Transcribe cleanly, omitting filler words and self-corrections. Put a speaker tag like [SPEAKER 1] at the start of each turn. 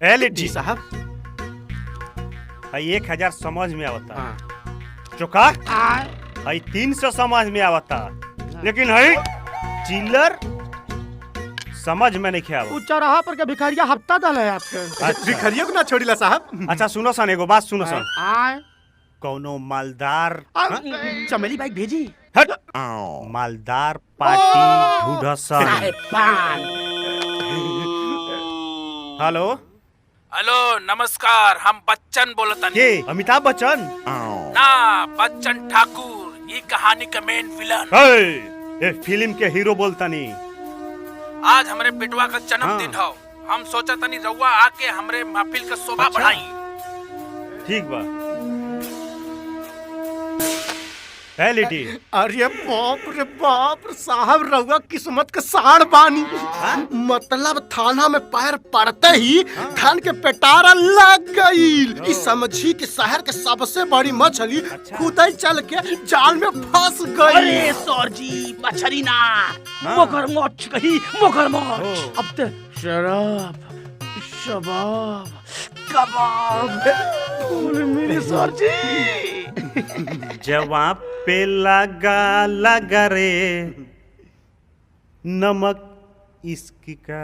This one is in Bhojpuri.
[SPEAKER 1] ए लिट्टी
[SPEAKER 2] जी साहब।
[SPEAKER 1] भाई 1000 समझ में आवता।
[SPEAKER 2] हाँ।
[SPEAKER 1] चोका भाई 300 समझ में आवता, लेकिन है चिल्लर समझ में नहीं आवा।
[SPEAKER 3] चौराहा पर के भिखारिया हफ्ता दल है आपके।
[SPEAKER 1] अच्छा।
[SPEAKER 2] भिखारियों को ना छोड़ीला साहब।
[SPEAKER 1] अच्छा सुनो सन, एगो बात सुनो सन।
[SPEAKER 3] आए
[SPEAKER 1] कौनो मालदार
[SPEAKER 2] चमेली बाइक भेजी।
[SPEAKER 1] हट मालदार पार्टी ढूंढसन। हेलो
[SPEAKER 4] हेलो नमस्कार, हम बच्चन बोलतनी।
[SPEAKER 1] के अमिताभ बच्चन?
[SPEAKER 4] ना, बच्चन ठाकुर, ये कहानी का मेन विलन।
[SPEAKER 1] ए फिल्म के हीरो बोलतनी।
[SPEAKER 4] आज हमरे बेटवा का जन्मदिन हो, हम सोचा तनी रउआ आके हमरे महफिल का शोभा
[SPEAKER 1] अच्छा।
[SPEAKER 4] बढ़ाई।
[SPEAKER 1] ठीक बा। है लिटी।
[SPEAKER 2] अरे बाप रे साहब, रउआ किस्मत के साड़ बानी। मतलब थाना में पैर पड़ते ही धान के पेटारा लग गई। इस समझी कि शहर के सबसे बड़ी मछली खुद ही चल के जाल में फंस गई।
[SPEAKER 3] अरे सर जी, मछली ना, मगरमच्छ कही, मगरमच्छ। अब तो शराब, शबाब, कबाब मेरे सर जी।
[SPEAKER 1] जवाब पे लगा रे नमक इसकी का।